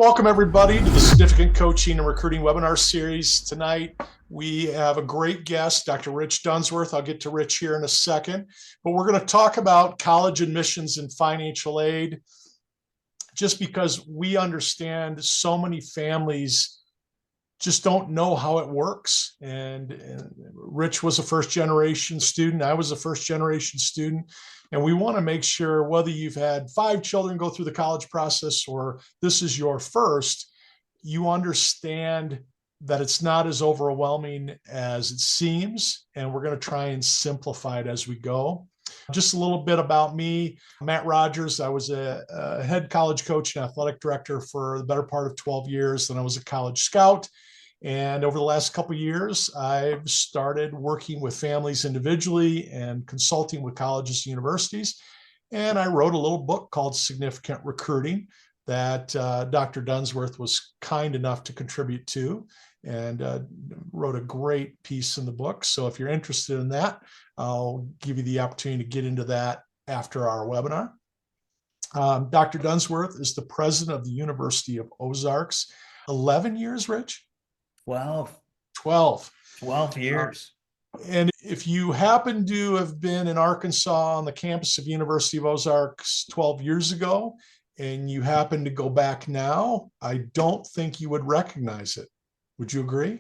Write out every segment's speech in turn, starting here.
Welcome, everybody, to the Significant Coaching and Recruiting webinar series. Tonight, we have a great guest, Dr. Rich Dunsworth. I'll get to Rich here in a second, but we're going to talk about college admissions and financial aid, just because we understand so many families just don't know how it works. And Rich was a first generation student. I was a first generation student. And we want to make sure whether you've had 5 children go through the college process or this is your first, you understand that it's not as overwhelming as it seems. And we're going to try and simplify it as we go. Just a little bit about me. Matt Rogers. I was a head college coach and athletic director for the better part of 12 years. Then I was a college scout. And over the last couple of years, I've started working with families individually and consulting with colleges and universities. And I wrote a little book called Significant Recruiting that Dr. Dunsworth was kind enough to contribute to, and wrote a great piece in the book. So if you're interested in that, I'll give you the opportunity to get into that after our webinar. Dr. Dunsworth is the president of the University of Ozarks. 11 years, Rich? 12. 12. 12 years. And if you happen to have been in Arkansas on the campus of University of Ozarks 12 years ago, and you happen to go back now, I don't think you would recognize it. Would you agree?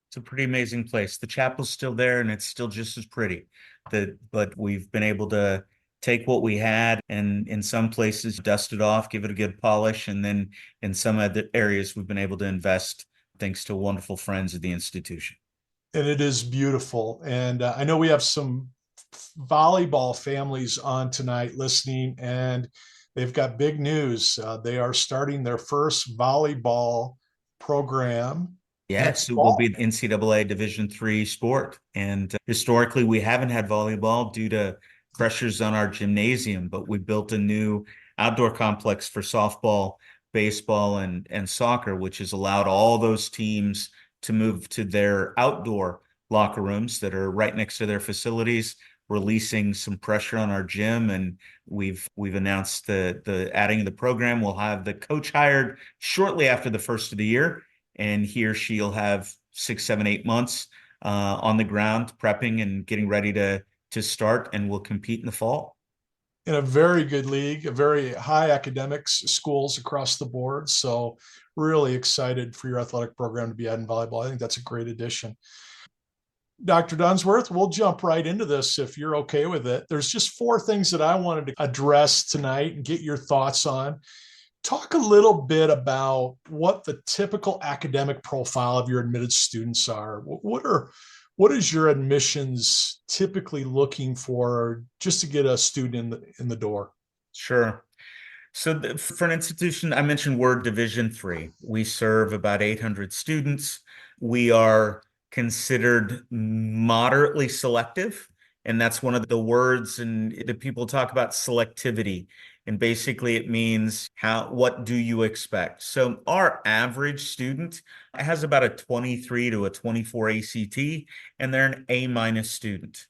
It's a pretty amazing place. The chapel's still there and it's still just as pretty. But we've been able to take what we had and in some places dust it off, give it a good polish. And then in some other areas, we've been able to invest thanks to wonderful friends of the institution. And it is beautiful. And I know we have some volleyball families on tonight listening, and they've got big news. They are starting their first volleyball program. Yes, it will be NCAA Division III sport. And historically, we haven't had volleyball due to pressures on our gymnasium, but we built a new outdoor complex for softball, baseball, and soccer, which has allowed all those teams to move to their outdoor locker rooms that are right next to their facilities, releasing some pressure on our gym. And we've announced the adding of the program. We'll have the coach hired shortly after the first of the year, and he or she'll have 6, 7, 8 months on the ground prepping and getting ready to start, and we'll compete in the fall. In a very good league, a very high academics schools across the board. So really excited for your athletic program to be adding volleyball. I think that's a great addition. Dr. Dunsworth, we'll jump right into this if you're okay with it. There's just 4 things that I wanted to address tonight and get your thoughts on. Talk a little bit about what the typical academic profile of your admitted students are. What is your admissions typically looking for just to get a student in the door? Sure. So for an institution, I mentioned we're Division III. We serve about 800 students. We are considered moderately selective, and that's one of the words, and the people talk about selectivity. And basically it means what do you expect? So our average student has about a 23 to a 24 ACT, and they're an A- student.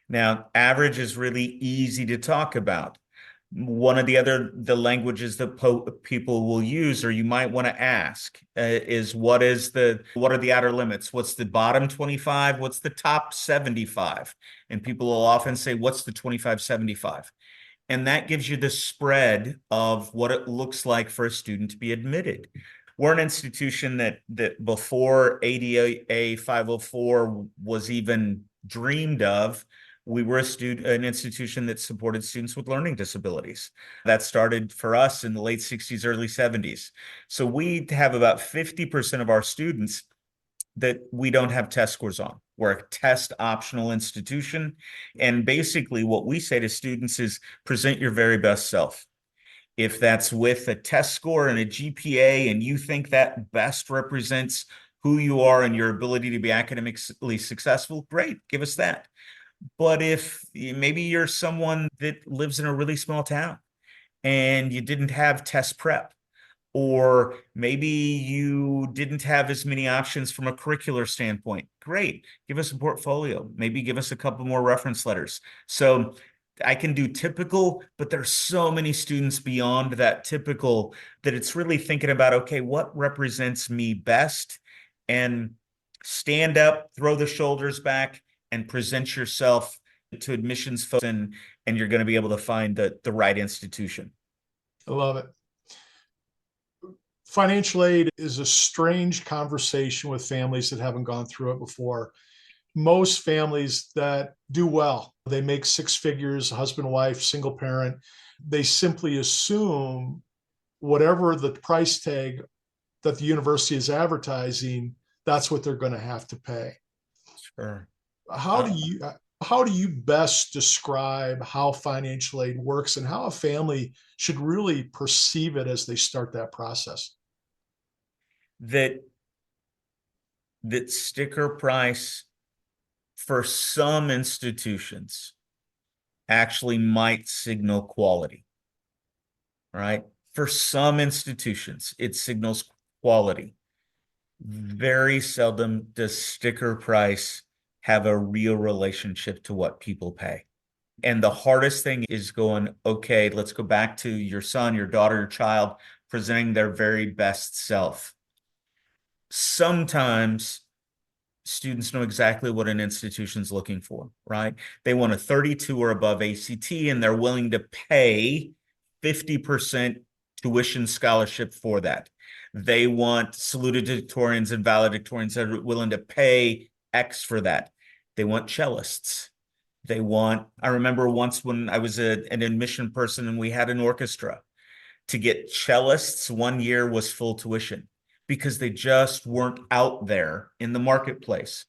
Now, average is really easy to talk about. One of the languages that people will use, or you might want to ask, is what are the outer limits? What's the bottom 25? What's the top 75? And people will often say, what's the 25-75? And that gives you the spread of what it looks like for a student to be admitted. We're an institution that before ADA 504 was even dreamed of, we were an institution that supported students with learning disabilities. That started for us in the late 60s, early 70s. So we have about 50% of our students that we don't have test scores on. We're a test optional institution. And basically what we say to students is present your very best self. If that's with a test score and a GPA and you think that best represents who you are and your ability to be academically successful, great, give us that. But if maybe you're someone that lives in a really small town and you didn't have test prep, or maybe you didn't have as many options from a curricular standpoint, great, give us a portfolio, maybe give us a couple more reference letters. So I can do typical, but there's so many students beyond that typical that it's really thinking about, okay, what represents me best? And stand up, throw the shoulders back, and present yourself to admissions folks, and you're going to be able to find the right institution. I love it. Financial aid is a strange conversation with families that haven't gone through it before. Most families that do well, they make six figures, husband, wife, single parent, they simply assume whatever the price tag that the university is advertising, that's what they're going to have to pay. Sure. How do you how do you best describe how financial aid works and how a family should really perceive it as they start that process? That sticker price for some institutions actually might signal quality, right? For some institutions, it signals quality. Very seldom does sticker price have a real relationship to what people pay. And the hardest thing is going, okay, let's go back to your son, your daughter, your child presenting their very best self. Sometimes students know exactly what an institution's looking for, right? They want a 32 or above ACT, and they're willing to pay 50% tuition scholarship for that. They want salutatorians and valedictorians that are willing to pay X for that. They want cellists. I remember once when I was an admission person and we had an orchestra, to get cellists 1 year was full tuition because they just weren't out there in the marketplace.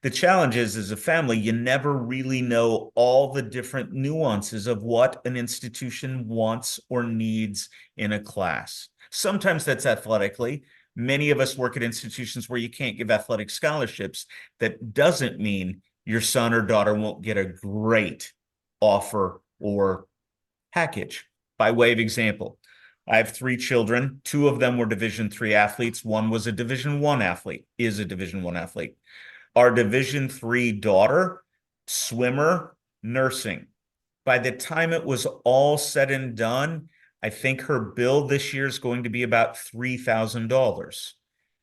The challenge is, as a family, you never really know all the different nuances of what an institution wants or needs in a class. Sometimes that's athletically. Many of us work at institutions where you can't give athletic scholarships. That doesn't mean your son or daughter won't get a great offer or package. By way of example, I have 3 children. 2 of them were Division III athletes. One was a Division I athlete, is a Division I athlete. Our Division III daughter, swimmer, nursing. By the time it was all said and done, I think her bill this year is going to be about $3,000.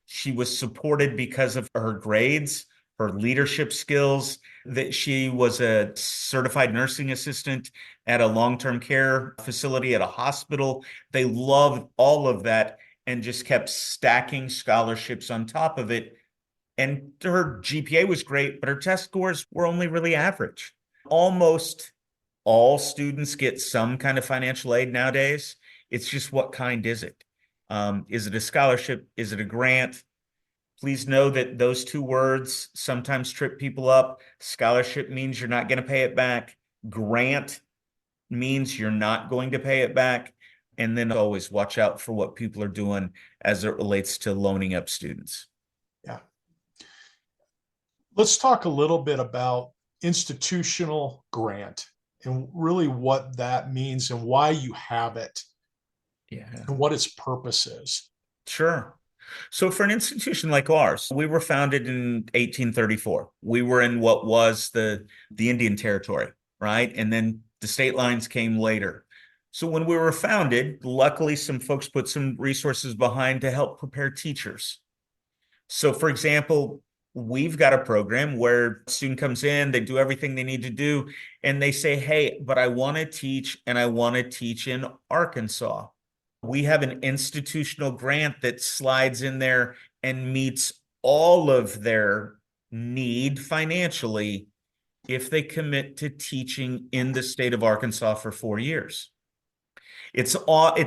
She was supported because of her grades, her leadership skills, that she was a certified nursing assistant at a long-term care facility at a hospital. They loved all of that and just kept stacking scholarships on top of it. And her GPA was great, but her test scores were only really average. Almost all students get some kind of financial aid nowadays. It's just, what kind is it? Is it a scholarship? Is it a grant? Please know that those 2 words sometimes trip people up. Scholarship means you're not going to pay it back. Grant means you're not going to pay it back. And then always watch out for what people are doing as it relates to loaning up students. Yeah. Let's talk a little bit about institutional grant and really what that means and why you have it. Yeah. And what its purpose is. Sure. So for an institution like ours, we were founded in 1834. We were in what was the Indian Territory, right? And then the state lines came later. So when we were founded, luckily some folks put some resources behind to help prepare teachers. So for example, we've got a program where a student comes in, they do everything they need to do, and they say, hey, but I want to teach, and I want to teach in Arkansas. We have an institutional grant that slides in there and meets all of their need financially if they commit to teaching in the state of Arkansas for 4 years. It's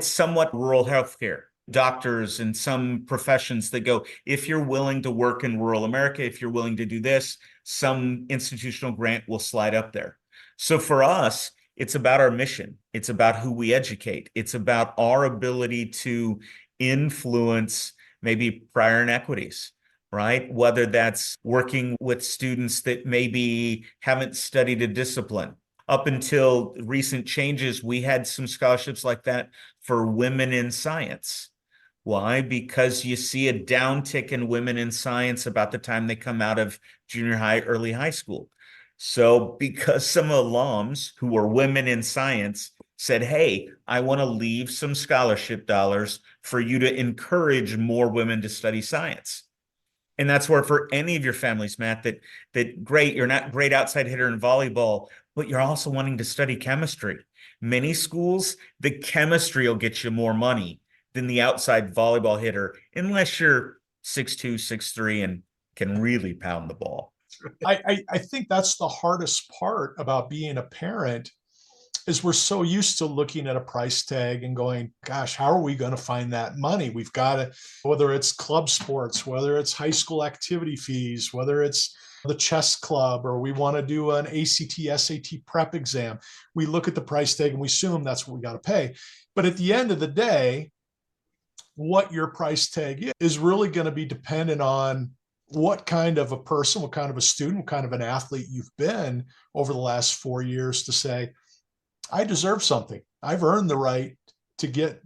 somewhat rural healthcare. Doctors and some professions that go, if you're willing to work in rural America, if you're willing to do this, some institutional grant will slide up there. So for us, it's about our mission. It's about who we educate. It's about our ability to influence maybe prior inequities, right? Whether that's working with students that maybe haven't studied a discipline. Up until recent changes, we had some scholarships like that for women in science. Why? Because you see a downtick in women in science about the time they come out of junior high, early high school. So because some alums who were women in science said, hey, I want to leave some scholarship dollars for you to encourage more women to study science. And that's where for any of your families, Matt, that great, you're not great outside hitter in volleyball, but you're also wanting to study chemistry. Many schools, the chemistry will get you more money than the outside volleyball hitter, unless you're 6'2", 6'3", and can really pound the ball. I think that's the hardest part about being a parent is we're so used to looking at a price tag and going, gosh, how are we going to find that money? We've got to, whether it's club sports, whether it's high school activity fees, whether it's the chess club, or we want to do an ACT, SAT prep exam. We look at the price tag and we assume that's what we got to pay. But at the end of the day, what your price tag is really going to be dependent on what kind of a person, what kind of a student, what kind of an athlete you've been over the last 4 years to say, I deserve something. I've earned the right to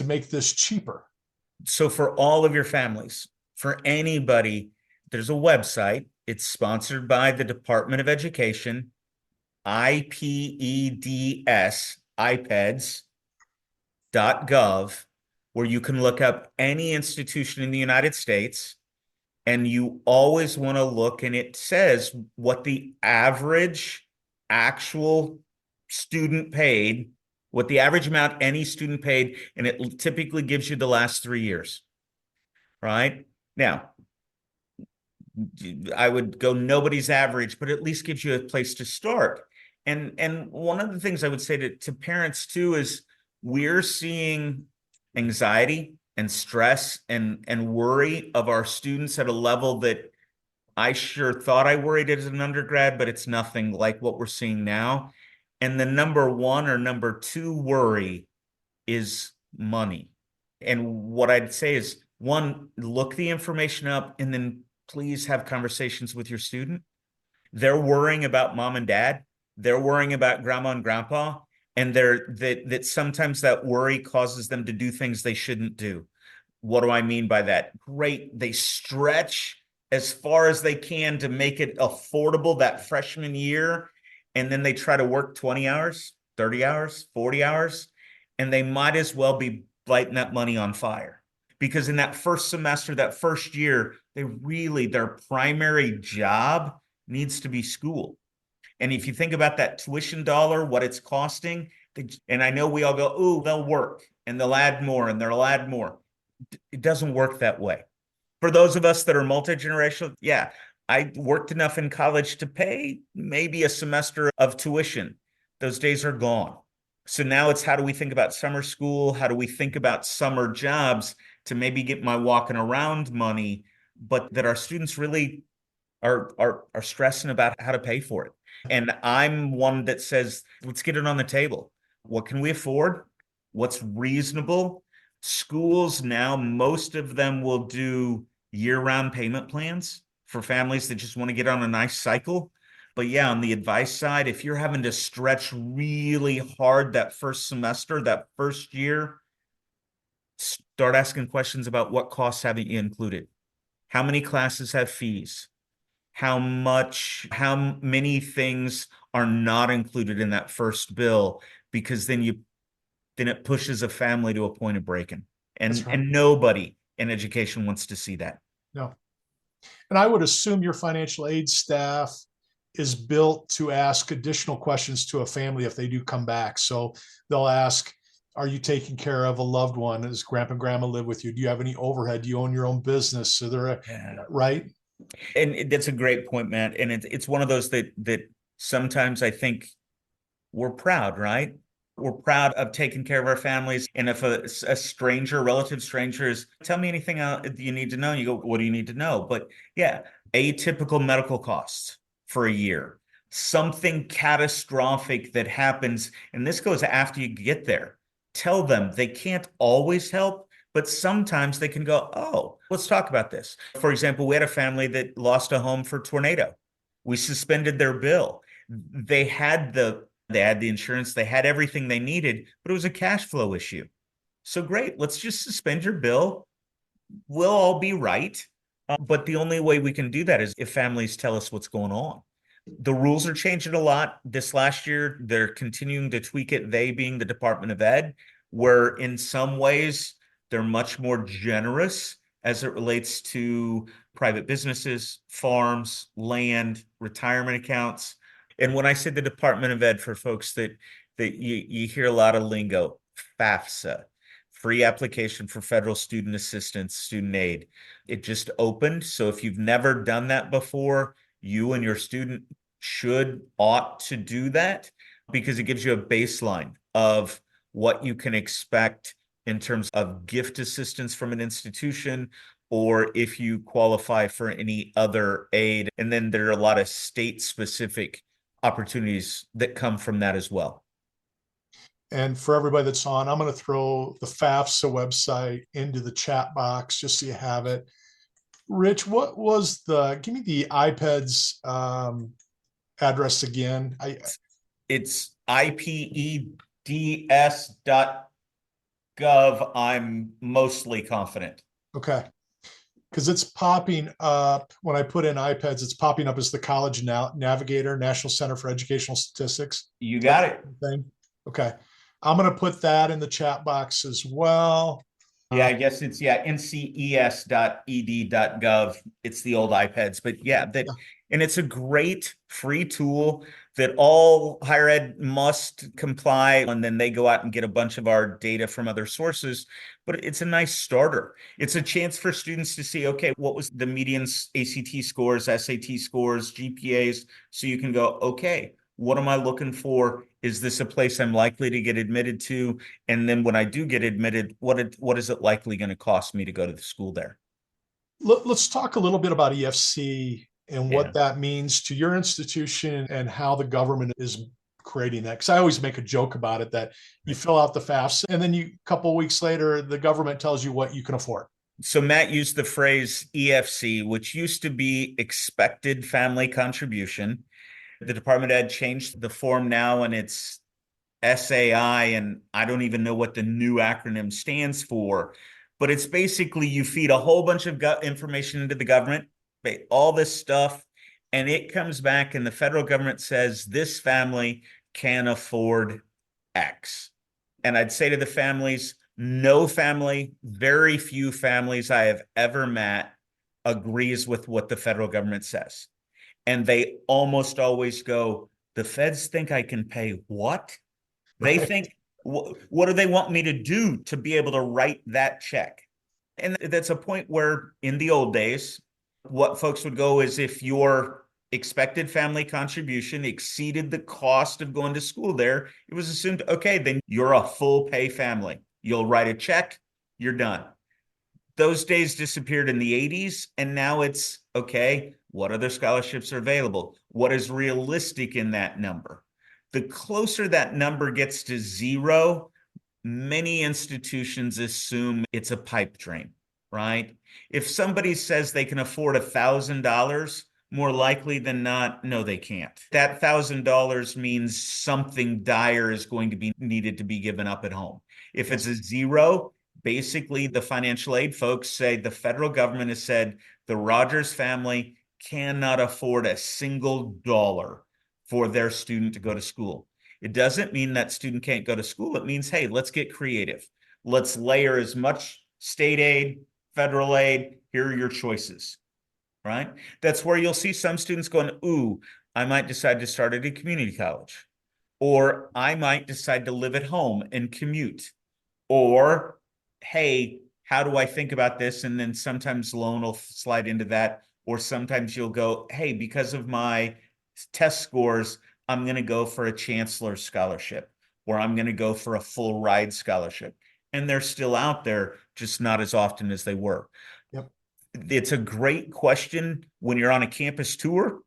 make this cheaper. So for all of your families, for anybody, there's a website. It's sponsored by the Department of Education, IPEDS, IPEDS.gov, where you can look up any institution in the United States, and you always want to look, and it says what the average actual student paid, what the average amount any student paid, and it typically gives you the last 3 years, right? Now, I would go nobody's average, but at least gives you a place to start. And one of the things I would say to parents too is we're seeing anxiety and stress and worry of our students at a level that I sure thought I worried as an undergrad, but it's nothing like what we're seeing now. And the number one or number two worry is money. And what I'd say is, one, look the information up and then please have conversations with your student. They're worrying about mom and dad. They're worrying about grandma and grandpa. And that sometimes that worry causes them to do things they shouldn't do. What do I mean by that? Great. They stretch as far as they can to make it affordable that freshman year. And then they try to work 20 hours, 30 hours, 40 hours, and they might as well be lighting that money on fire. Because in that first semester, that first year, their primary job needs to be school. And if you think about that tuition dollar, what it's costing, and I know we all go, oh, they'll work and they'll add more and they'll add more. It doesn't work that way. For those of us that are multi-generational, yeah, I worked enough in college to pay maybe a semester of tuition. Those days are gone. So now it's how do we think about summer school? How do we think about summer jobs to maybe get my walking around money, but that our students really are stressing about how to pay for it. And I'm one that says, let's get it on the table. What can we afford? What's reasonable? Schools now, most of them will do year-round payment plans for families that just want to get on a nice cycle. But yeah, on the advice side, if you're having to stretch really hard that first semester, that first year, start asking questions about what costs haven't you included? How many classes have fees? How many things are not included in that first bill? Because then it pushes a family to a point of breaking. And Right. And nobody in education wants to see that. No. And I would assume your financial aid staff is built to ask additional questions to a family if they do come back. So they'll ask, are you taking care of a loved one? Does grandpa and grandma live with you? Do you have any overhead? Do you own your own business? So right? And that's a great point, Matt. And it's one of those that sometimes I think we're proud, right? We're proud of taking care of our families. And if a relative stranger is, tell me anything you need to know, you go, what do you need to know? But yeah, atypical medical costs for a year, something catastrophic that happens. And this goes after you get there. Tell them they can't always help, but sometimes they can go, oh, let's talk about this. For example, we had a family that lost a home for tornado. We suspended their bill. They had the insurance, they had everything they needed, but it was a cash flow issue. So great, let's just suspend your bill. We'll all be right. But the only way we can do that is if families tell us what's going on. The rules are changing a lot. This last year, they're continuing to tweak it, they being the Department of Ed, where in some ways they're much more generous as it relates to private businesses, farms, land, retirement accounts. And when I say the Department of Ed, for folks that you hear a lot of lingo, FAFSA, free application for federal student assistance, student aid. It just opened. So if you've never done that before, you and your student ought to do that because it gives you a baseline of what you can expect in terms of gift assistance from an institution, or if you qualify for any other aid. And then there are a lot of state specific opportunities that come from that as well. And for everybody that's on, I'm going to throw the FAFSA website into the chat box just so you have it. Rich, give me the iPad's address again. It's ipeds.gov. I'm mostly confident. Okay. Because it's popping up when I put in iPads, it's popping up as the College Navigator, National Center for Educational Statistics. You got it. Thing. Okay. I'm going to put that in the chat box as well. Yeah, I guess it's nces.ed.gov. It's the old iPads, but and it's a great free tool that all higher ed must comply, and then they go out and get a bunch of our data from other sources. But it's a nice starter. It's a chance for students to see, okay, what was the median ACT scores, SAT scores, GPAs, so you can go, okay, what am I looking for? Is this a place I'm likely to get admitted to? And then when I do get admitted, what is it likely going to cost me to go to the school there? Let's talk a little bit about EFC and what that means to your institution and how the government is creating that. Because I always make a joke about it that you fill out the FAFSA and then a couple of weeks later, the government tells you what you can afford. So Matt used the phrase EFC, which used to be expected family contribution. The Department of Ed changed the form now, and it's SAI, and I don't even know what the new acronym stands for, but it's basically you feed a whole bunch of information into the government, all this stuff, and it comes back and the federal government says this family can afford X. And I'd say to the families, no family, very few families I have ever met agrees with what the federal government says. And they almost always go, the feds think I can pay what? They think, what do they want me to do to be able to write that check? And that's a point where in the old days, what folks would go is if your expected family contribution exceeded the cost of going to school there, it was assumed, okay, then you're a full pay family. You'll write a check, you're done. Those days disappeared in the 80s, and now it's, okay, what other scholarships are available? What is realistic in that number? The closer that number gets to zero, many institutions assume it's a pipe dream, right? If somebody says they can afford $1,000, more likely than not, no, they can't. That $1,000 means something dire is going to be needed to be given up at home. If it's a zero, basically the financial aid folks say the federal government has said the Rogers family cannot afford a single dollar for their student to go to school. It doesn't mean that student can't go to school. It means, hey, let's get creative. Let's layer as much state aid, federal aid. Here are your choices, right? That's where you'll see some students going, ooh, I might decide to start at a community college, or I might decide to live at home and commute, or, hey, how do I think about this? And then sometimes loan will slide into that, or sometimes you'll go, hey, because of my test scores, I'm going to go for a chancellor scholarship, or I'm going to go for a full ride scholarship. And they're still out there, just not as often as they were. Yep. It's a great question when you're on a campus tour,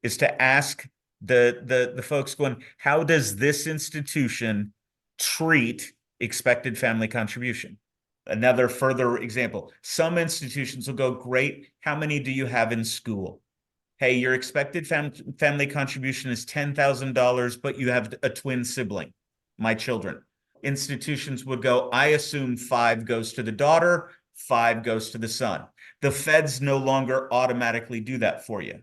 is to ask the folks going, how does this institution treat expected family contribution? Another further example, some institutions will go, great, how many do you have in school? Hey, your expected family contribution is $10,000, but you have a twin sibling, my children. Institutions would go, I assume 5 goes to the daughter, 5 goes to the son. The feds no longer automatically do that for you.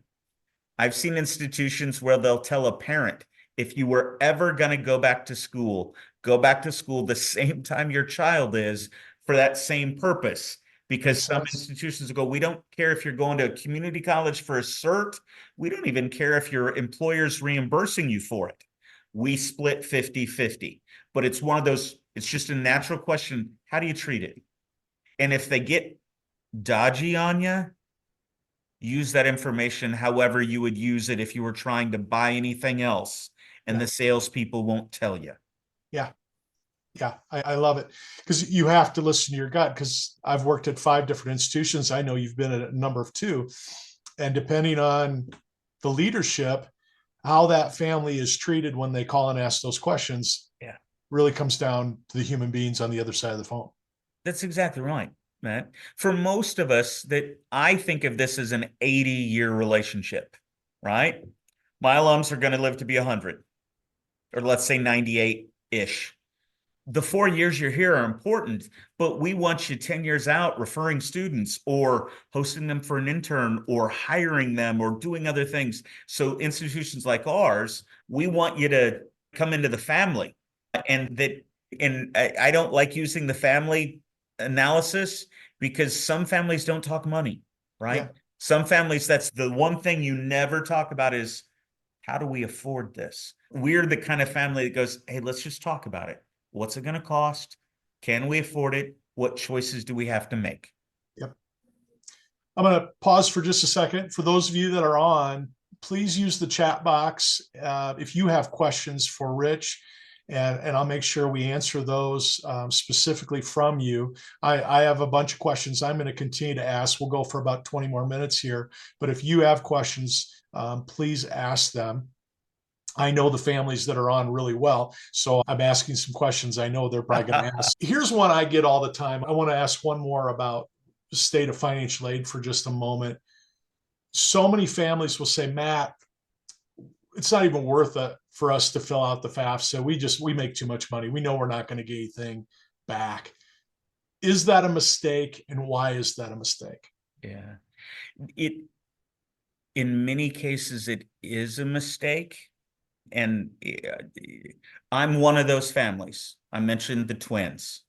I've seen institutions where they'll tell a parent, if you were ever going to go back to school the same time your child is for that same purpose. Because Makes some sense. institutions go, we don't care if you're going to a community college for a cert. We don't even care if your employer's reimbursing you for it. We split 50-50. But it's one of those, it's just a natural question. How do you treat it? And if they get dodgy on you, use that information however you would use it if you were trying to buy anything else, and Yeah. the salespeople won't tell you. Yeah. Yeah. I love it because you have to listen to your gut because I've worked at 5 different institutions. I know you've been at a number of 2. And depending on the leadership, how that family is treated when they call and ask those questions Yeah, really comes down to the human beings on the other side of the phone. that's exactly right, Matt. For most of us, that I think of this as an 80-year relationship, right? My alums are going to live to be 100, or let's say 98-ish. The 4 years you're here are important, but we want you 10 years out referring students or hosting them for an intern or hiring them or doing other things. So institutions like ours, we want you to come into the family. And that, and I don't like using the family analysis because some families don't talk money, right? Yeah. Some families, that's the one thing you never talk about is, how do we afford this? We're the kind of family that goes, hey, let's just talk about it. What's it going to cost? Can we afford it? What choices do we have to make? Yep. I'm going to pause for just a second. For those of you that are on, please use the chat box if you have questions for Rich, and I'll make sure we answer those specifically from you. I have a bunch of questions I'm going to continue to ask. We'll go for about 20 more minutes here, but if you have questions, please ask them. I know the families that are on really well, so I'm asking some questions I know they're probably going to ask. Here's one I get all the time. I want to ask one more about the state of financial aid for just a moment. So many families will say, Matt, it's not even worth it for us to fill out the FAFSA. We make too much money. We know we're not going to get anything back. Is that a mistake, and why is that a mistake? Yeah. It, in many cases, it is a mistake. And I'm one of those families. I mentioned the twins.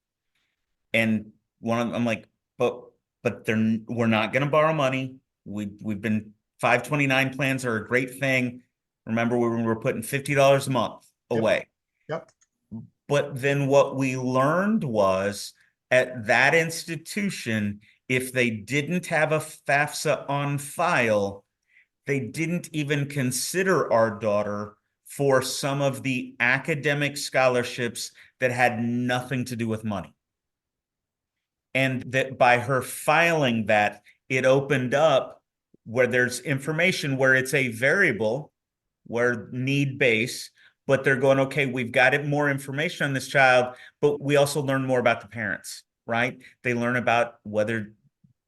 And one of them, I'm like, but we're not going to borrow money. We've been 529 plans are a great thing. Remember, we were putting $50 a month away. Yep. But then what we learned was at that institution, if they didn't have a FAFSA on file, they didn't even consider our daughter for some of the academic scholarships that had nothing to do with money. And that by her filing that, it opened up where there's information where it's a variable, where need base, but they're going, okay, we've got it more information on this child, but we also learn more about the parents, right? They learn about whether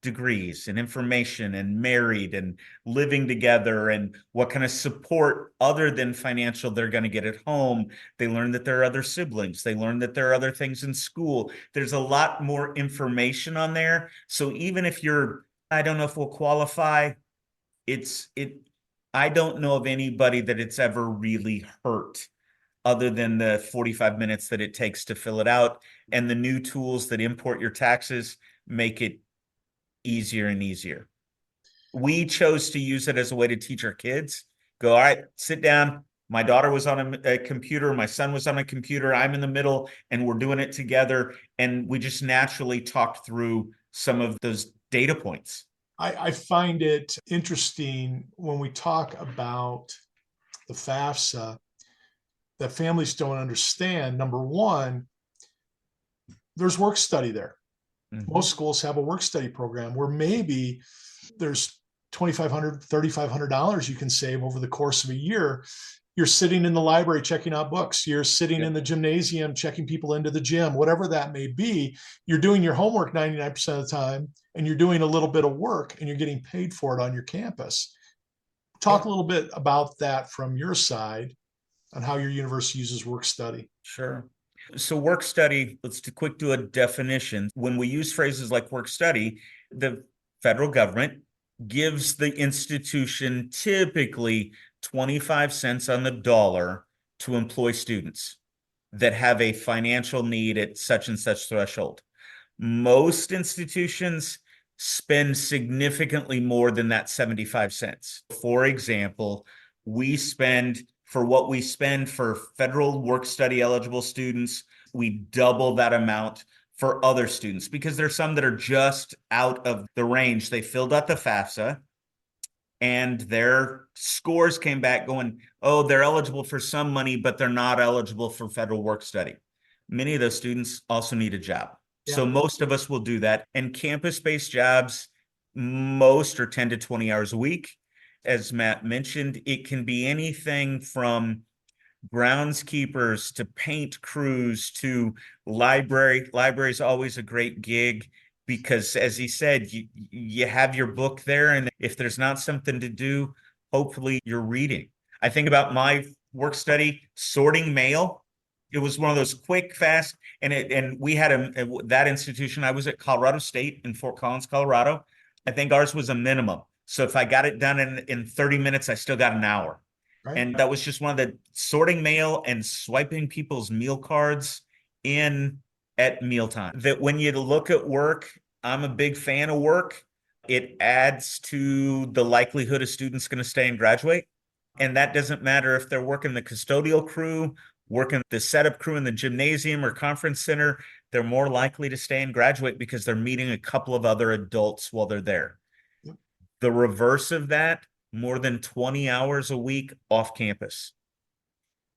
degrees and information and married and living together and what kind of support other than financial they're going to get at home. They learn that there are other siblings. They learn that there are other things in school. There's a lot more information on there. So even if you're, I don't know if we'll qualify, I don't know of anybody that it's ever really hurt other than the 45 minutes that it takes to fill it out. And the new tools that import your taxes make it easier and easier. We chose to use it as a way to teach our kids. Go, all right, sit down. My daughter was on a computer. My son was on a computer. I'm in the middle, and we're doing it together. And we just naturally talked through some of those data points. I find it interesting when we talk about the FAFSA that families don't understand. Number one, there's work study there. Most schools have a work study program where maybe there's $2,500, $3,500 you can save over the course of a year. You're sitting in the library checking out books. You're sitting in the gymnasium checking people into the gym, whatever that may be. You're doing your homework 99% of the time, and you're doing a little bit of work, and you're getting paid for it on your campus. Talk a little bit about that from your side on how your university uses work study. Sure. So work study, let's quick do a definition. When we use phrases like work study, the federal government gives the institution typically 25 cents on the dollar to employ students that have a financial need at such and such threshold. Most institutions spend significantly more than that 75 cents. For example, we spend for what we spend for federal work study eligible students, we double that amount for other students because there's some that are just out of the range. They filled out the FAFSA and their scores came back going, oh, they're eligible for some money, but they're not eligible for federal work study. Many of those students also need a job. Yeah. So most of us will do that. And campus-based jobs, most are 10 to 20 hours a week. As Matt mentioned, it can be anything from groundskeepers to paint crews to library. Library is always a great gig because, as he said, you have your book there, and if there's not something to do, hopefully you're reading. I think about my work study, sorting mail. It was one of those quick, fast, and we had that institution. I was at Colorado State in Fort Collins, Colorado. I think ours was a minimum. So if I got it done in 30 minutes, I still got an hour. Right. And that was just one of the sorting mail and swiping people's meal cards in at mealtime. That when you look at work, I'm a big fan of work. It adds to the likelihood a student's going to stay and graduate. And that doesn't matter if they're working the custodial crew, working the setup crew in the gymnasium or conference center, they're more likely to stay and graduate because they're meeting a couple of other adults while they're there. Yep. The reverse of that, more than 20 hours a week off campus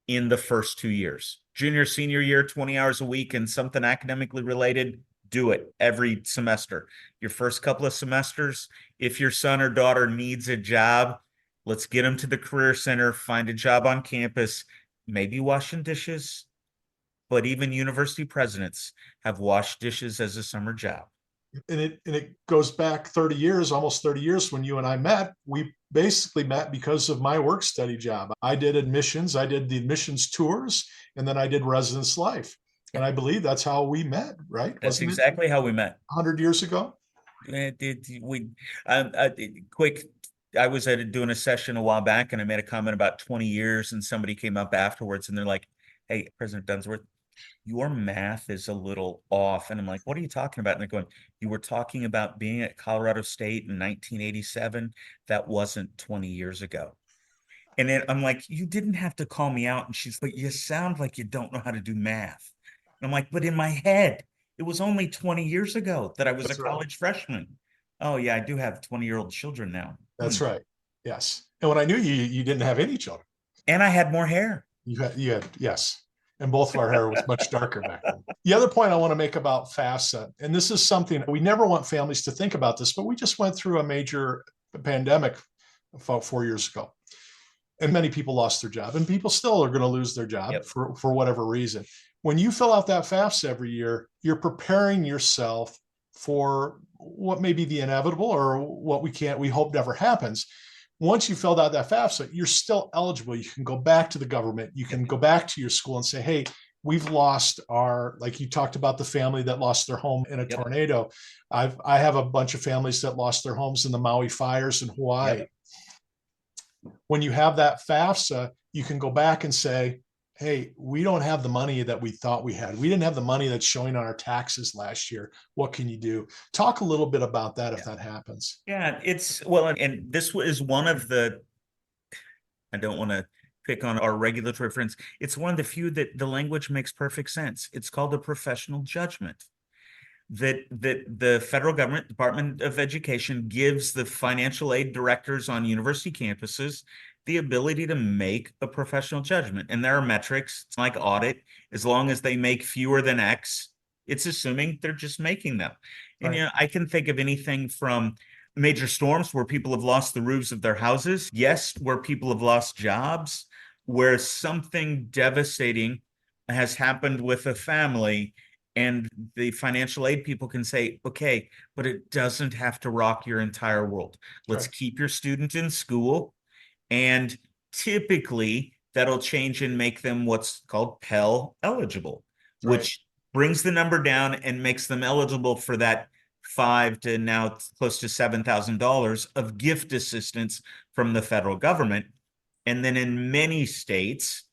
in the first 2 years. Junior, senior year, 20 hours a week and something academically related, do it every semester. Your first couple of semesters, if your son or daughter needs a job, let's get them to the Career Center, find a job on campus, maybe washing dishes, but even university presidents have washed dishes as a summer job. And it goes back 30 years, almost 30 years when you and I met. We basically met because of my work study job. I did admissions, I did the admissions tours, and then I did residence life. And I believe that's how we met, right? That's exactly how we met. 100 years ago? Quick, I was doing a session a while back and I made a comment about 20 years and somebody came up afterwards and they're like, hey, President Dunsworth, your math is a little off. And I'm like, what are you talking about? And they're going, you were talking about being at Colorado State in 1987. That wasn't 20 years ago. And then I'm like, you didn't have to call me out. And she's like, you sound like you don't know how to do math. And I'm like, but in my head, it was only 20 years ago that I was a college freshman. Oh yeah, I do have 20-year-old children now. That's right. Yes. And when I knew you, you didn't have any children. And I had more hair. You had, yes. And both of our hair was much darker back then. The other point I want to make about FAFSA, and this is something we never want families to think about this, but we just went through a major pandemic about 4 years ago. And many people lost their job, and people still are going to lose their job for whatever reason. When you fill out that FAFSA every year, you're preparing yourself for what may be the inevitable or what we hope never happens. Once you filled out that FAFSA, you're still eligible. You can go back to the government. You can go back to your school and say, hey, we've lost like you talked about the family that lost their home in a tornado. I have a bunch of families that lost their homes in the Maui fires in Hawaii. When you have that FAFSA, you can go back and say, hey, we don't have the money that we thought we had. We didn't have the money that's showing on our taxes last year. What can you do? Talk a little bit about that if that happens. Yeah, and this is one of the, I don't want to pick on our regulatory friends. It's one of the few that the language makes perfect sense. It's called a professional judgment. That the federal government, Department of Education, gives the financial aid directors on university campuses the ability to make a professional judgment. And there are metrics like audit. As long as they make fewer than X, it's assuming they're just making them. And I can think of anything from major storms where people have lost the roofs of their houses. Yes, where people have lost jobs, where something devastating has happened with a family. And the financial aid people can say, okay, but it doesn't have to rock your entire world. Let's keep your student in school. And typically that'll change and make them what's called Pell eligible, which brings the number down and makes them eligible for that five to now close to $7,000 of gift assistance from the federal government. And then in many states,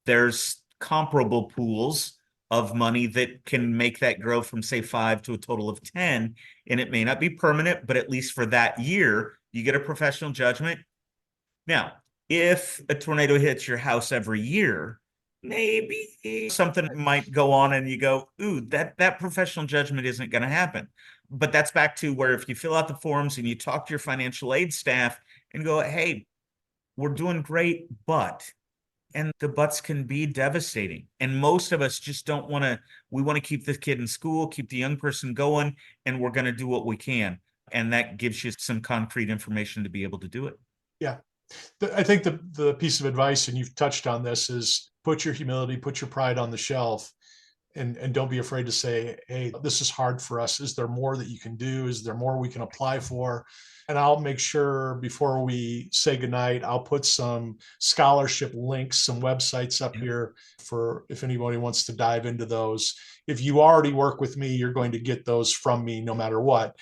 there's comparable pools of money that can make that grow from, say, 5 to a total of 10. And it may not be permanent, but at least for that year, you get a professional judgment. Now, if a tornado hits your house every year, maybe something might go on and you go, ooh, that professional judgment isn't going to happen. But that's back to where if you fill out the forms and you talk to your financial aid staff and go, hey, we're doing great, but, and the buts can be devastating. And most of us just don't want to, we want to keep the kid in school, keep the young person going, and we're going to do what we can. And that gives you some concrete information to be able to do it. Yeah. I think the piece of advice, and you've touched on this, is put your humility, put your pride on the shelf, and don't be afraid to say, hey, this is hard for us. Is there more that you can do? Is there more we can apply for? And I'll make sure before we say goodnight, I'll put some scholarship links, some websites up here for if anybody wants to dive into those. If you already work with me, you're going to get those from me no matter what.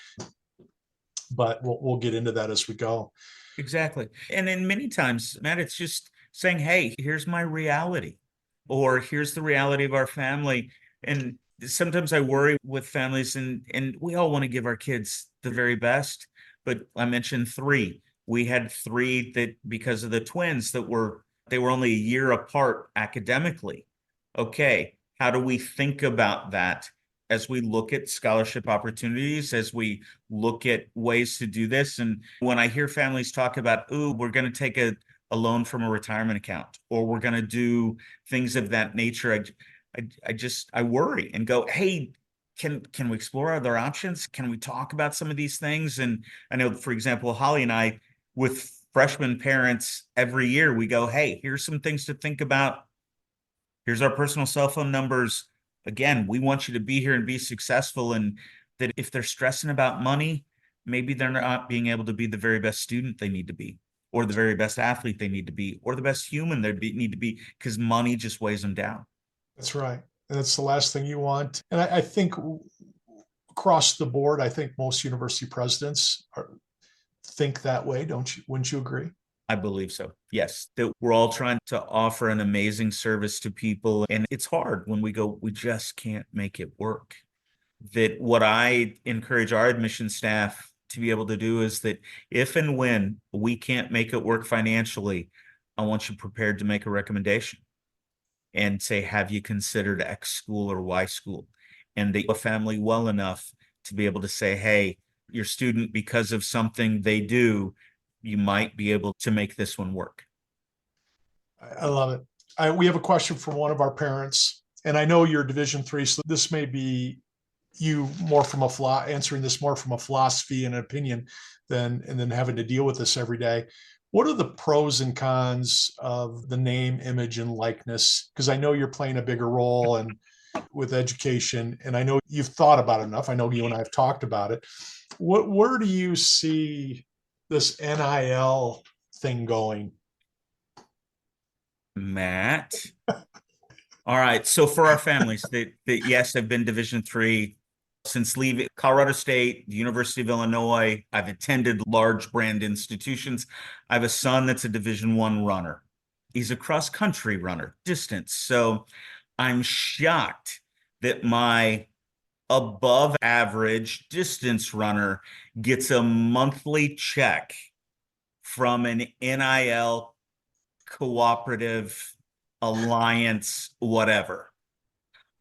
But we'll get into that as we go. Exactly. And then many times, Matt, it's just saying, hey, here's my reality, or here's the reality of our family. And sometimes I worry with families, and we all want to give our kids the very best. But I mentioned three. We had three that, because of the twins, they were only a year apart academically. Okay, how do we think about that as we look at scholarship opportunities, as we look at ways to do this? And when I hear families talk about, ooh, we're going to take a loan from a retirement account, or we're going to do things of that nature, I worry and go, hey, can we explore other options? Can we talk about some of these things? And I know, for example, Holly and I, with freshman parents, every year we go, hey, here's some things to think about. Here's our personal cell phone numbers. Again, we want you to be here and be successful. And that if they're stressing about money, maybe they're not being able to be the very best student they need to be, or the very best athlete they need to be, or the best human they need to be, because money just weighs them down. That's right. And that's the last thing you want. And I think across the board, I think most university presidents think that way, don't you? Wouldn't you agree? I believe so. Yes, that we're all trying to offer an amazing service to people. And it's hard when we go, we just can't make it work. That what I encourage our admission staff to be able to do is that if and when we can't make it work financially, I want you prepared to make a recommendation and say, have you considered X school or Y school? And that a family well enough to be able to say, hey, your student, because of something they do, you might be able to make this one work. I love it. We have a question from one of our parents, and I know you're Division III, so this may be you more from answering this more from a philosophy and an opinion and then having to deal with this every day. What are the pros and cons of the name, image, and likeness? Because I know you're playing a bigger role and with education, and I know you've thought about it enough. I know you and I have talked about it. Where do you see this NIL thing going? Matt. All right. So for our families that yes, have been Division III since leaving Colorado State, the University of Illinois. I've attended large brand institutions. I have a son that's a Division I runner. He's a cross country runner, distance. So I'm shocked that my above average distance runner gets a monthly check from an NIL cooperative alliance, whatever.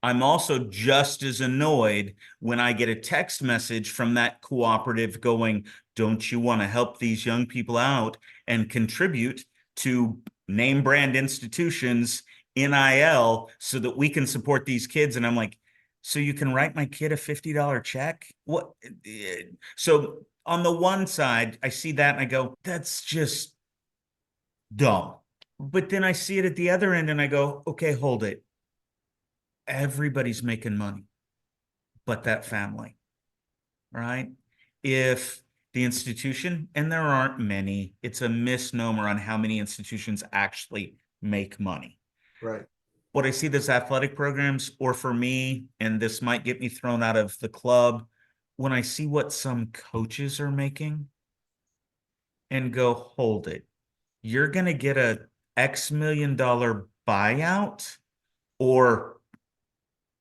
I'm also just as annoyed when I get a text message from that cooperative going, don't you want to help these young people out and contribute to name brand institutions, NIL, so that we can support these kids? And I'm like, so you can write my kid a $50 check? What? So on the one side, I see that and I go, that's just dumb. But then I see it at the other end and I go, okay, hold it. Everybody's making money, but that family, right? If the institution, and there aren't many, it's a misnomer on how many institutions actually make money. Right. What I see those athletic programs, or for me, and this might get me thrown out of the club, when I see what some coaches are making and go, hold it. You're going to get a X million dollar buyout, or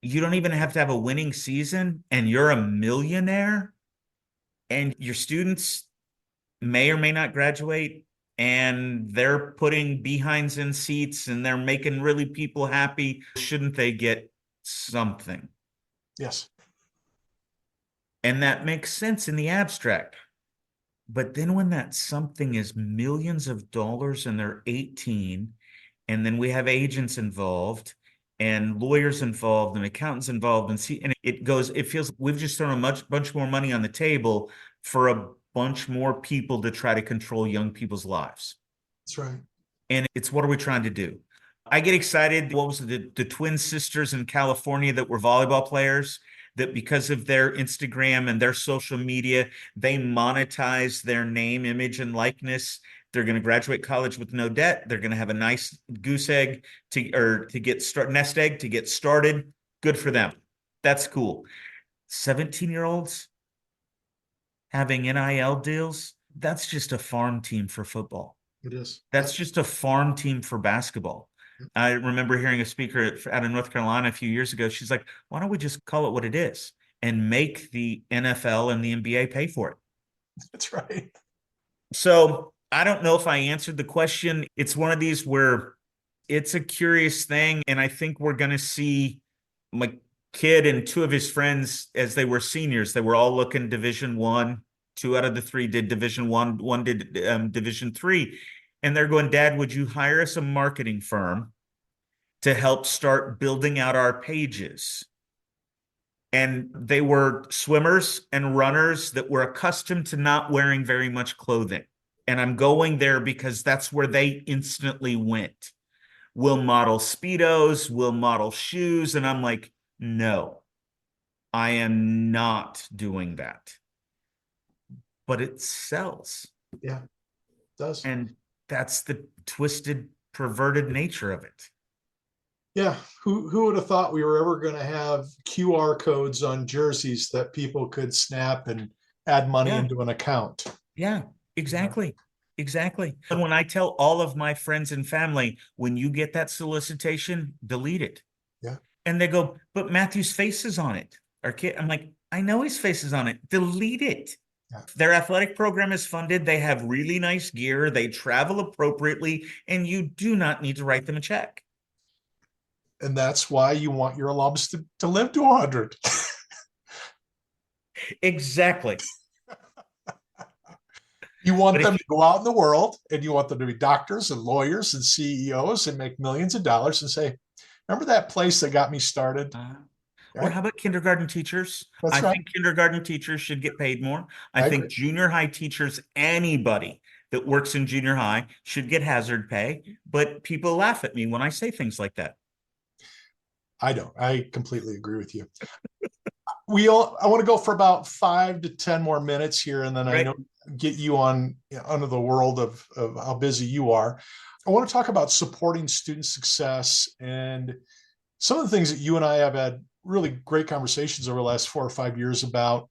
you don't even have to have a winning season and you're a millionaire, and your students may or may not graduate, and they're putting behinds in seats and they're making really people happy. Shouldn't they get something? Yes. And that makes sense in the abstract. But then when that something is millions of dollars and they're 18, and then we have agents involved and lawyers involved and accountants involved, and it feels like we've just thrown a bunch more money on the table for a bunch more people to try to control young people's lives. That's right. And it's, what are we trying to do? I get excited. What was it, the twin sisters in California that were volleyball players, that because of their Instagram and their social media, they monetize their name, image, and likeness. They're going to graduate college with no debt. They're going to have a nice goose egg nest egg to get started. Good for them. That's cool. 17-year-olds having NIL deals, that's just a farm team for football. It is. That's just a farm team for basketball. I remember hearing a speaker out of North Carolina a few years ago. She's like, why don't we just call it what it is and make the NFL and the NBA pay for it? That's right. So I don't know if I answered the question. It's one of these where it's a curious thing. And I think we're going to see my kid and two of his friends, as they were seniors, they were all looking Division I. Two out of the three did Division I. One did Division III. And they're going, Dad, would you hire us a marketing firm to help start building out our pages? And they were swimmers and runners that were accustomed to not wearing very much clothing. And I'm going there because that's where they instantly went. We'll model Speedos, we'll model shoes. And I'm like, no, I am not doing that. But it sells. Yeah, it does. And that's the twisted, perverted nature of it. Yeah, who would have thought we were ever going to have QR codes on jerseys that people could snap and add money into an account? Yeah, exactly. Exactly. And when I tell all of my friends and family, when you get that solicitation, delete it. Yeah. And they go, but Matthew's face is on it. Our kid, I'm like, I know his face is on it. Delete it. Yeah. Their athletic program is funded. They have really nice gear. They travel appropriately, and you do not need to write them a check. And that's why you want your alums to live to 100. Exactly. You want them to go out in the world, and you want them to be doctors and lawyers and CEOs and make millions of dollars and say, remember that place that got me started? Or how about kindergarten teachers? I think kindergarten teachers should get paid more. I think junior high teachers, anybody that works in junior high, should get hazard pay. But people laugh at me when I say things like that. I don't. I completely agree with you. I want to go for about 5 to 10 more minutes here, and then I know get you on under the world of how busy you are. I want to talk about supporting student success and some of the things that you and I have had really great conversations over the last 4 or 5 years about.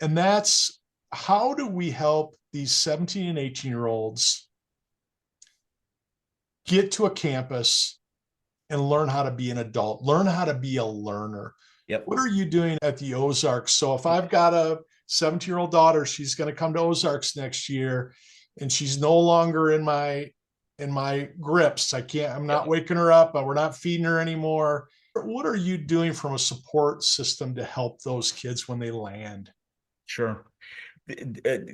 And that's, how do we help these 17 and 18-year-olds get to a campus and learn how to be an adult, learn how to be a learner? Yep. What are you doing at the Ozarks? So if I've got a 17-year-old daughter, she's going to come to Ozarks next year, and she's no longer in my grips. I'm not waking her up, but we're not feeding her anymore. What are you doing from a support system to help those kids when they land? Sure. I'm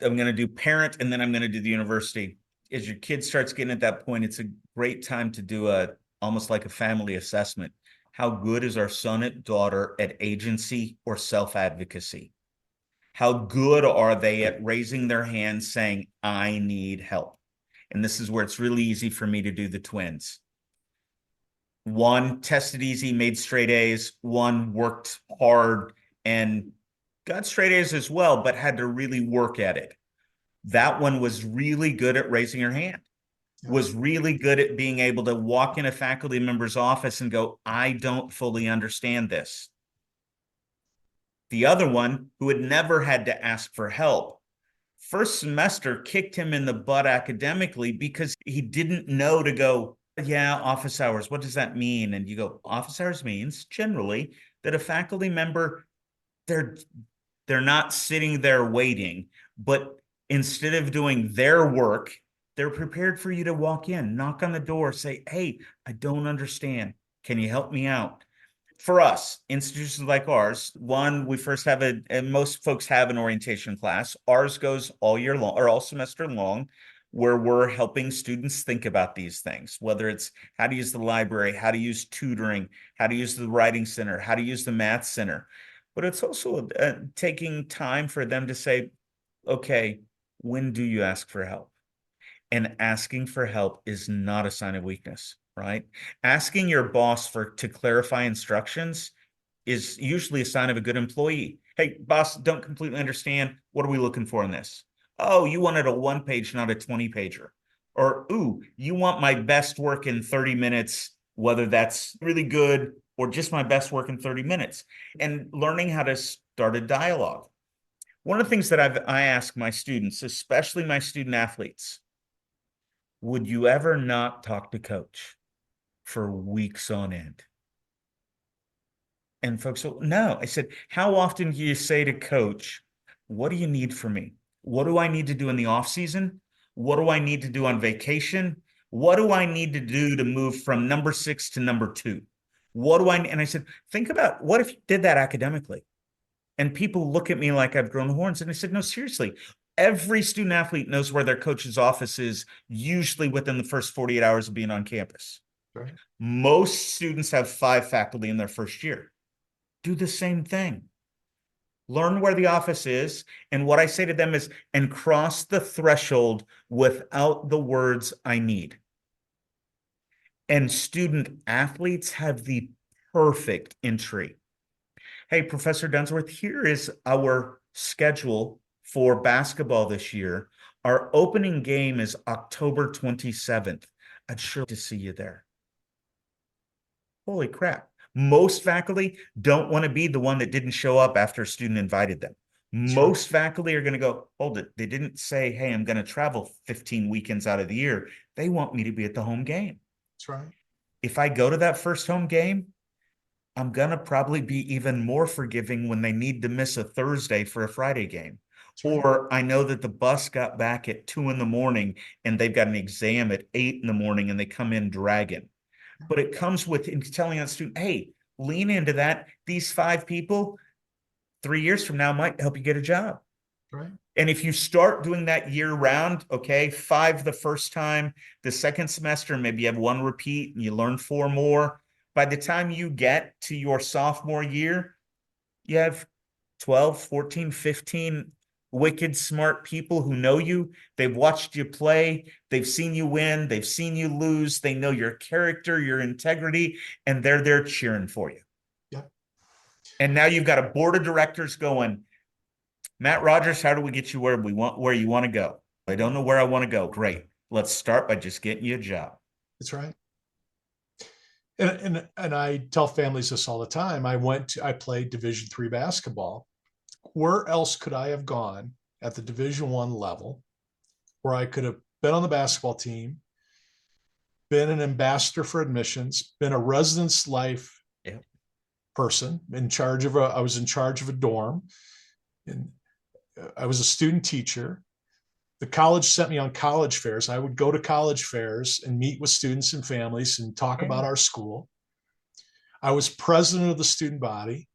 going to do parent, and then I'm going to do the university. As your kid starts getting at that point, it's a great time to do almost like a family assessment. How good is our son and daughter at agency or self-advocacy? How good are they at raising their hands saying, I need help? And this is where it's really easy for me to do the twins. One tested easy, made straight A's. One worked hard and got straight A's as well, but had to really work at it. That one was really good at raising her hand, was really good at being able to walk in a faculty member's office and go, I don't fully understand this. The other one, who had never had to ask for help, first semester kicked him in the butt academically because he didn't know to go, yeah, office hours, what does that mean? And you go, office hours means generally that a faculty member, they're not sitting there waiting, but instead of doing their work, they're prepared for you to walk in, knock on the door, say, hey, I don't understand. Can you help me out? For us, institutions like ours, one, we first have and most folks have an orientation class. Ours goes all year long or all semester long, where we're helping students think about these things, whether it's how to use the library, how to use tutoring, how to use the writing center, how to use the math center. But it's also taking time for them to say, okay, when do you ask for help? And asking for help is not a sign of weakness, right? Asking your boss to clarify instructions is usually a sign of a good employee. Hey, boss, don't completely understand. What are we looking for in this? Oh, you wanted a 1-page, not a 20-pager. Or, ooh, you want my best work in 30 minutes, whether that's really good or just my best work in 30 minutes. And learning how to start a dialogue. One of the things that I ask my students, especially my student athletes, would you ever not talk to coach for weeks on end? And folks, no. I said, how often do you say to coach, what do you need from me? What do I need to do in the off season? What do I need to do on vacation? What do I need to do to move from number 6 to number 2? And I said, think about what if you did that academically? And people look at me like I've grown horns. And I said, no, seriously, every student athlete knows where their coach's office is, usually within the first 48 hours of being on campus. Right. Most students have 5 faculty in their first year. Do the same thing. Learn where the office is. And what I say to them is, and cross the threshold without the words I need. And student athletes have the perfect entry. Hey, Professor Dunsworth, here is our schedule for basketball this year. Our opening game is October 27th. I'd sure like to see you there. Holy crap. Most faculty don't want to be the one that didn't show up after a student invited them. Most faculty are going to go, hold it. They didn't say, hey, I'm going to travel 15 weekends out of the year. They want me to be at the home game. That's right. If I go to that first home game, I'm going to probably be even more forgiving when they need to miss a Thursday for a Friday game. Right. Or I know that the bus got back at 2 a.m. and they've got an exam at 8 a.m. and they come in dragging. But it comes with telling a student, hey, lean into that. These 5 people 3 years from now might help you get a job. Right. And if you start doing that year round, okay, 5 the first time, the second semester, maybe you have 1 repeat and you learn 4 more. By the time you get to your sophomore year, you have 12, 14, 15 wicked smart people who know you. They've watched you play. They've seen you win. They've seen you lose. They know your character, your integrity, and they're there cheering for you. Yep. And now you've got a board of directors going, Matt Rogers, how do we get you where you want to go? I don't know where I want to go. Great. Let's start by just getting you a job. That's right. And I tell families this all the time. I played Division III basketball. Where else could I have gone at the Division I level where I could have been on the basketball team, been an ambassador for admissions, been a residence life person I was in charge of a dorm, and I was a student teacher. The college sent me on college fairs. I would go to college fairs and meet with students and families and talk about our school. I was president of the student body.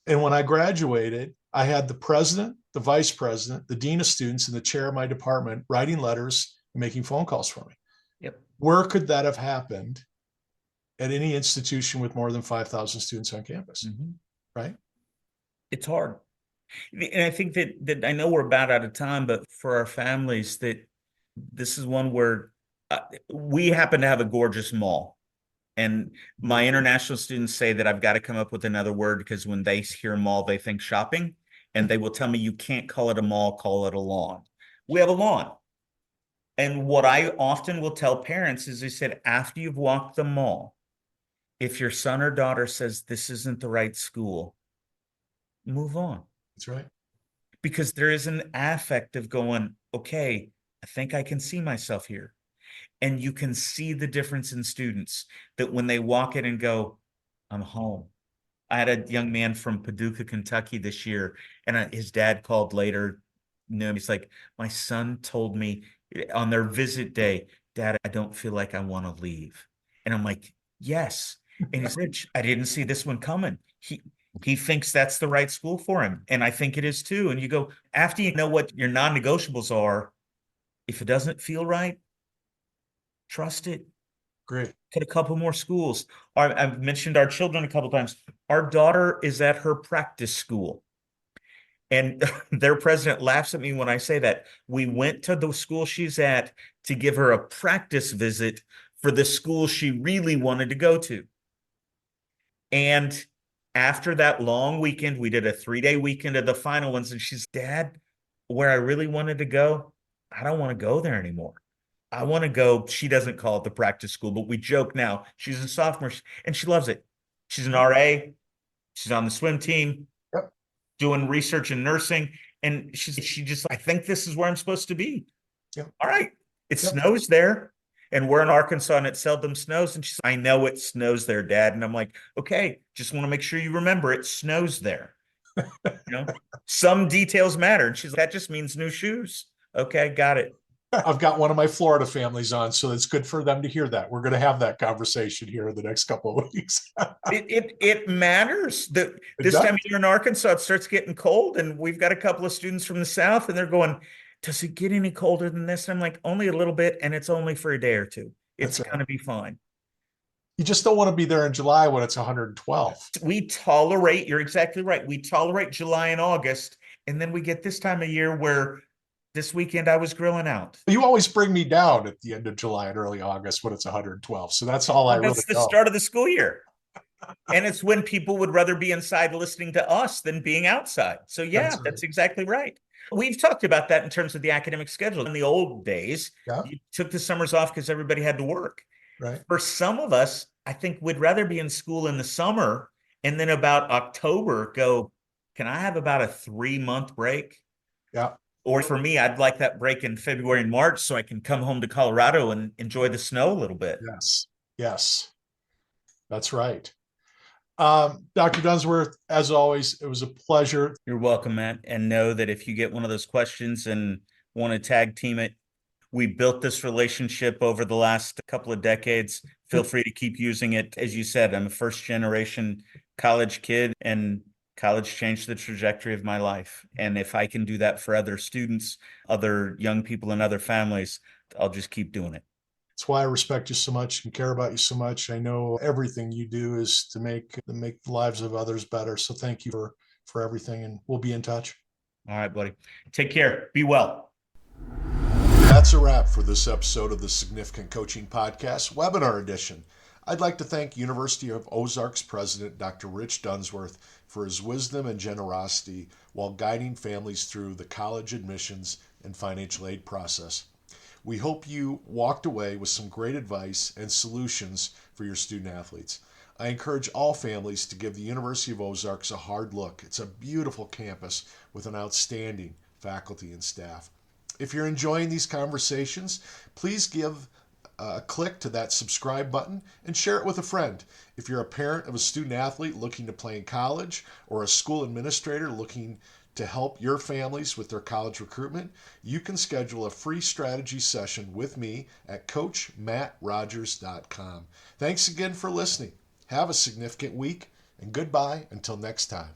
And when I graduated, I had the president, the vice president, the dean of students, and the chair of my department writing letters and making phone calls for me. Yep. Where could that have happened at any institution with more than 5,000 students on campus? Mm-hmm. Right? It's hard. And I think that I know we're about out of time, but for our families, that this is one where we happen to have a gorgeous mall. And my international students say that I've got to come up with another word because when they hear mall, they think shopping. And they will tell me, you can't call it a mall, call it a lawn. We have a lawn. And what I often will tell parents is, I said, after you've walked the mall, if your son or daughter says this isn't the right school, move on. That's right. Because there is an affect of going, okay, I think I can see myself here. And you can see the difference in students that when they walk in and go, I'm home. I had a young man from Paducah, Kentucky this year, and his dad called later. He's like, my son told me on their visit day, Dad, I don't feel like I want to leave. And I'm like, yes. And he said, I didn't see this one coming. He thinks that's the right school for him. And I think it is too. And you go, after you know what your non-negotiables are, if it doesn't feel right, trust it. Great. At a couple more schools. I've mentioned our children a couple times. Our daughter is at her practice school. And their president laughs at me when I say that. We went to the school she's at to give her a practice visit for the school she really wanted to go to. And after that long weekend, we did a 3-day weekend of the final ones. And she's, Dad, where I really wanted to go, I don't want to go there anymore. I want to go. She doesn't call it the practice school, but we joke now. She's a sophomore and she loves it. She's an RA. She's on the swim team, Yep. doing research in nursing. And she just, I think this is where I'm supposed to be. Yep. All right. It Yep. snows there. And we're in Arkansas and it seldom snows. And she's, I know it snows there, Dad. And I'm like, okay, just want to make sure you remember it snows there. Some details matter. And she's like, that just means new shoes. Okay, got it. I've got one of my Florida families on, so it's good for them to hear that. We're going to have that conversation here in the next couple of weeks. It matters that this time of year in Arkansas, it starts getting cold, and we've got a couple of students from the South, and they're going, does it get any colder than this? And I'm like, only a little bit, and it's only for a day or two. It's going to be fine. You just don't want to be there in July when it's 112. We tolerate, you're exactly right. We tolerate July and August, and then we get this time of year where this weekend I was grilling out. You always bring me down at the end of July and early August when it's 112. So that's all I really know. That's the start of the school year. And it's when people would rather be inside listening to us than being outside. So yeah, that's exactly right. We've talked about that in terms of the academic schedule. In the old days, you took the summers off because everybody had to work. Right. For some of us, I think we'd rather be in school in the summer and then about October go, can I have about a 3-month break? Yeah. Or for me, I'd like that break in February and March so I can come home to Colorado and enjoy the snow a little bit. Yes. Yes. That's right. Dr. Dunsworth, as always, it was a pleasure. You're welcome, Matt. And know that if you get one of those questions and want to tag team it, we built this relationship over the last couple of decades. Feel free to keep using it. As you said, I'm a first generation college kid, and college changed the trajectory of my life. And if I can do that for other students, other young people and other families, I'll just keep doing it. That's why I respect you so much and care about you so much. I know everything you do is to make the lives of others better. So thank you for everything, and we'll be in touch. All right, buddy. Take care. Be well. That's a wrap for this episode of the Significant Coaching Podcast, webinar edition. I'd like to thank University of Ozarks President Dr. Rich Dunsworth for his wisdom and generosity while guiding families through the college admissions and financial aid process. We hope you walked away with some great advice and solutions for your student athletes. I encourage all families to give the University of Ozarks a hard look. It's a beautiful campus with an outstanding faculty and staff. If you're enjoying these conversations, please give a click to that subscribe button and share it with a friend. If you're a parent of a student athlete looking to play in college or a school administrator looking to help your families with their college recruitment, you can schedule a free strategy session with me at coachmattrogers.com. Thanks again for listening. Have a significant week, and goodbye until next time.